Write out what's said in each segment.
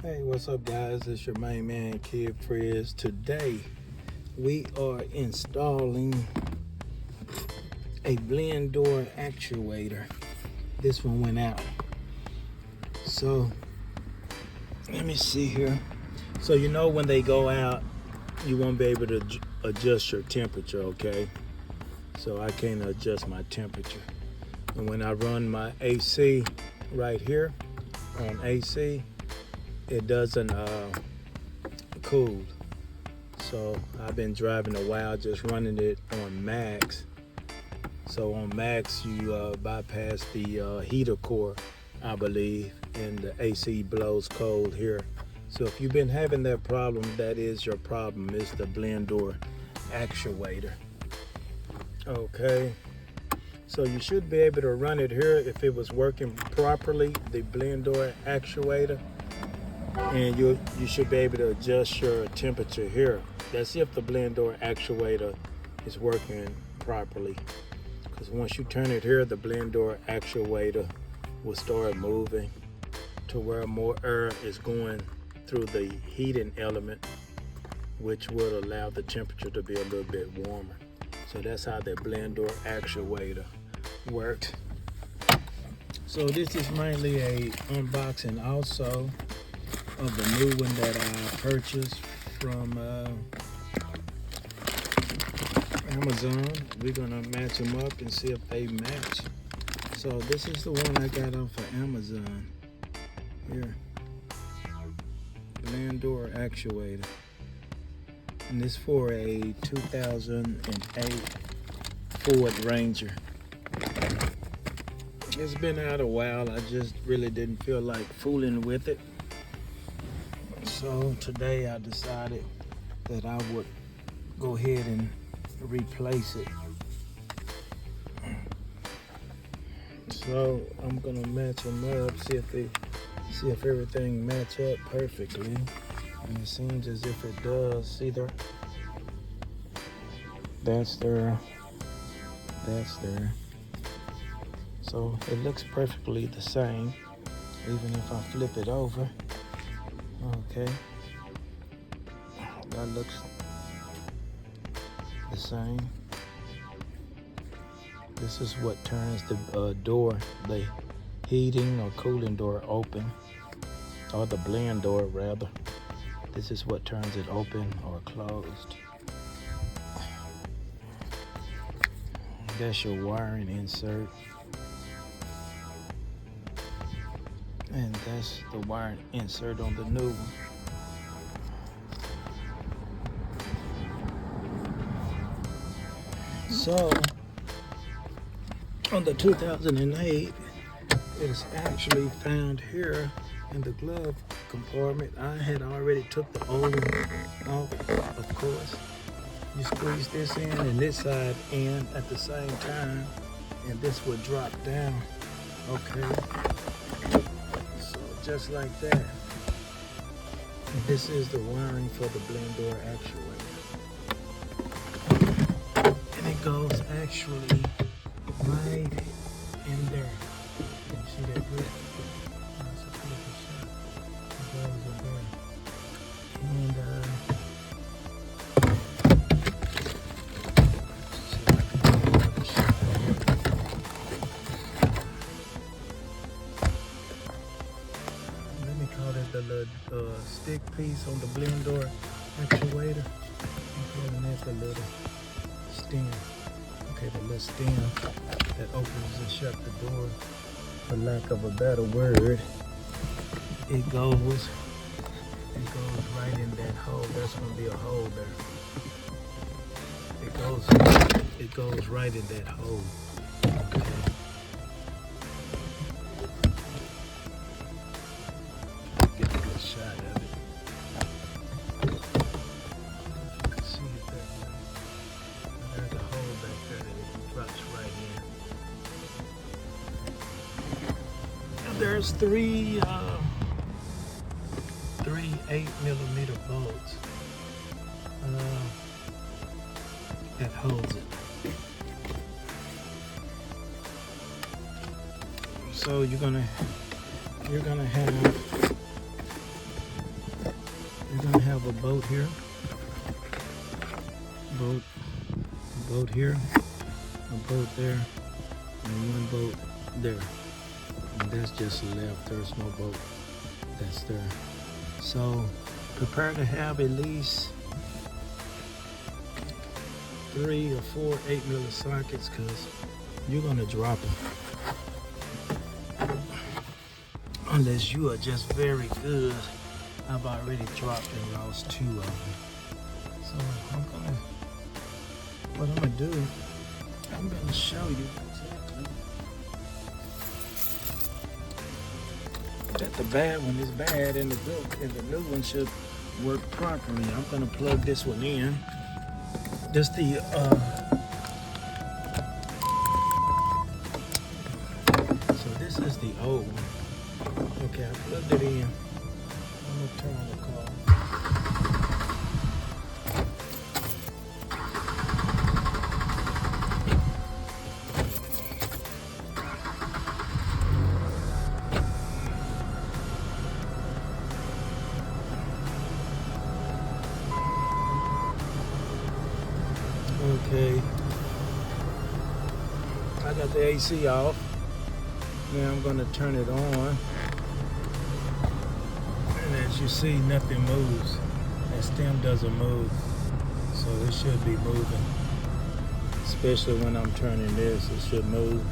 Hey, what's up, guys? It's your main man, Kid Frizz. Today, we are installing a blend door actuator. This one went out. So, let me see here. So, when they go out, you won't be able to adjust your temperature, okay? So, I can't adjust my temperature. And when I run my AC right here on AC, it doesn't cool. So I've been driving a while just running it on max. So on max you bypass the heater core, I believe, and the AC blows cold here. So if you've been having that problem, that is your problem. It's the blend door actuator. Okay, so you should be able to run it here if it was working properly, the blend door actuator. And you should be able to adjust your temperature here. That's if the blend door actuator is working properly. Because once you turn it here, the blend door actuator will start moving to where more air is going through the heating element, which would allow the temperature to be a little bit warmer. So that's how the blend door actuator works. So this is mainly a unboxing also of the new one that I purchased from Amazon. We're gonna match them up and see if they match. So this is the one I got off of Amazon. Here, blend door actuator, and this for a 2008 Ford Ranger. It's been out a while. I just really didn't feel like fooling with it. So today I decided that I would go ahead and replace it. So I'm gonna match them up, see if everything match up perfectly. And it seems as if it does. See there? That's there. That's there. So it looks perfectly the same, even if I flip it over. Okay, that looks the same. This is what turns the door, the heating or cooling door open, or the blend door rather. This is what turns it open or closed. That's your wiring insert. And that's the wiring insert on the new one. So, on the 2008, it's actually found here in the glove compartment. I had already took the old one off, of course. You squeeze this in and this side in at the same time, and this will drop down. Okay. Just like that. This is the wiring for the blend door actuator. And it goes actually right in there. You see that grip? That's a beautiful shot. It goes in there. And see if I can get another shot here. Call that the little stick piece on the blend door actuator. I'm calling that the little stem. Okay, the little stem that opens and shuts the door, for lack of a better word. It goes right in that hole. There's gonna be a hole there. It goes right in that hole. Okay. Shot of it. If you can see it that way. There's a hole back there that it drops right in. And there's three 8mm bolts that holds it. So you're gonna have have a boat here, boat here, a boat there, and one boat there. And that's just left. There's no boat that's there. So prepare to have at least 3 or 4 8mm sockets, because you're gonna drop them unless you are just very good. I've already dropped and lost 2 of them. So what I'm gonna do, I'm gonna show you exactly that the bad one is bad and the new one should work properly. I'm gonna plug this one in. Just the so this is the old one. Okay, I plugged it in. I'm gonna turn on the car. Okay, I got the AC off. Now I'm gonna turn it on. And as you see, nothing moves. That stem doesn't move. So it should be moving. Especially when I'm turning this, it should move.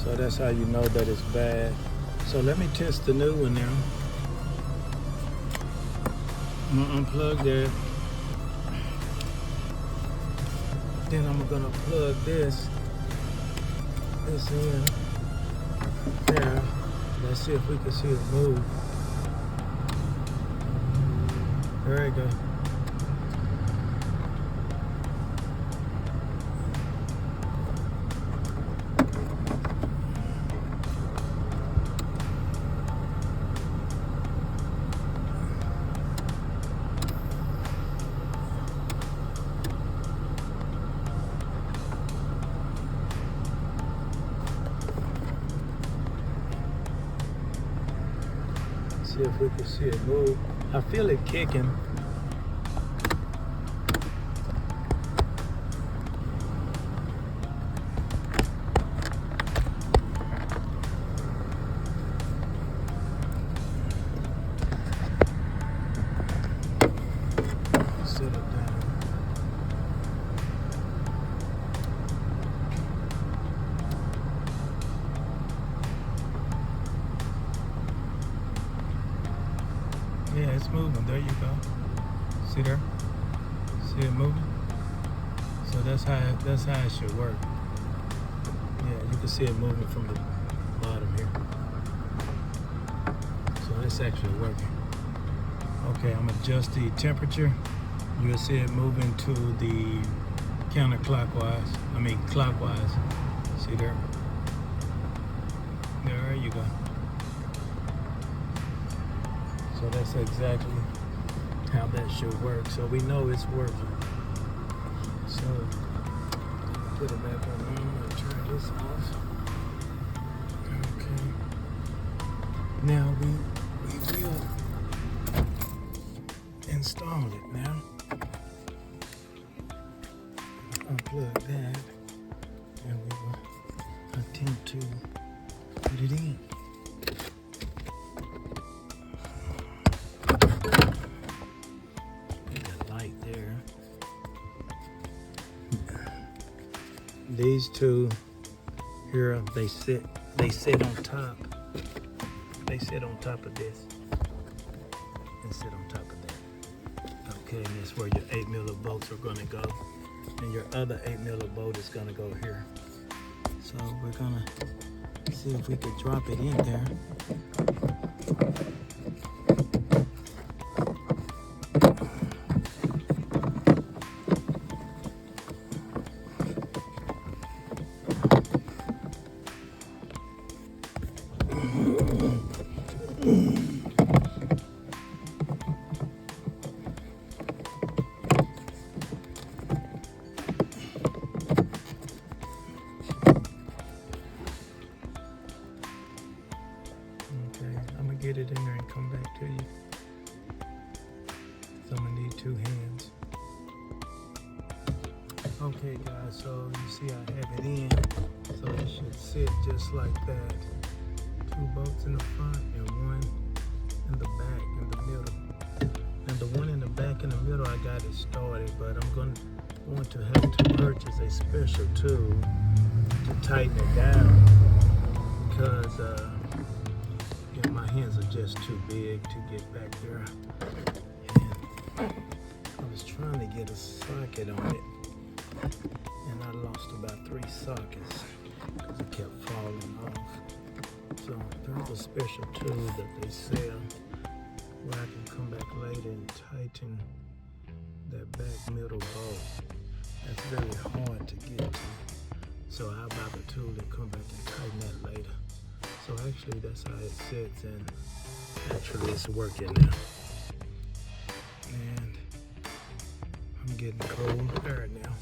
So that's how you know that it's bad. So let me test the new one now. I'm gonna unplug that. Then I'm gonna plug this in there. Let's see if we can see it move. There we go. See if we can see it move. I feel it kicking. Sit it down. Yeah, it's moving. There you go. See there? See it moving? So that's how it should work. Yeah, you can see it moving from the bottom here. So it's actually working. Okay, I'm gonna adjust the temperature. You'll see it moving to the clockwise. See there? There you go. So that's exactly how that should work. So we know it's working. So put it back on and turn this off. Okay. Now we will install it now. Unplug that and we will attempt to put it in. These two here, they sit on top. They sit on top of this and sit on top of that. Okay, and that's where your 8mm bolts are gonna go. And your other 8mm bolt is gonna go here. So we're gonna see if we can drop it in there. Get it in there and come back to you. So I'm gonna need 2 hands. Okay guys, so you see I have it in. So it should sit just like that. 2 bolts in the front and 1 in the back, in the middle. And the one in the back in the middle, I got it started, but I'm going to have to purchase a special tool to tighten it down because my hands are just too big to get back there. And I was trying to get a socket on it, and I lost about 3 sockets because it kept falling off. So there's a special tool that they sell where I can come back later and tighten that back middle bolt. That's very hard to get to. So I'll buy the tool and come back and tighten that later. So actually that's how it sits, and actually it's working now. And I'm getting cold air now.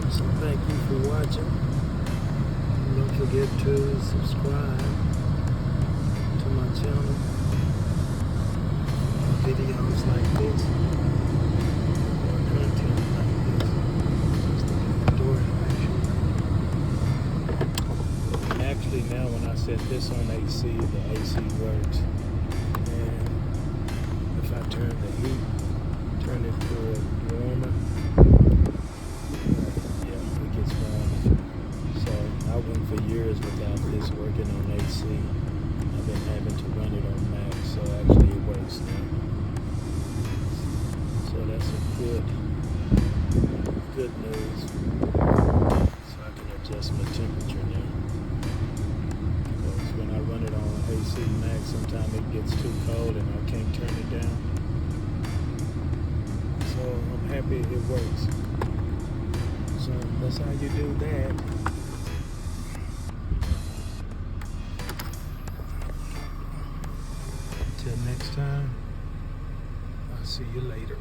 So thank you for watching. Don't forget to subscribe to my channel. Videos like this, or content like this. Just door actually. And actually now when I set this on AC, the AC works. And if I turn the heat, turn it to warmer, it gets warmer. So I went for years without this working on AC. I've been having to run it on max, so actually it works now. So that's a good news. So I can adjust my temperature now. Because when I run it on AC max, sometimes it gets too cold and I can't turn it down. So I'm happy it works. So that's how you do that. Till next time, I'll see you later.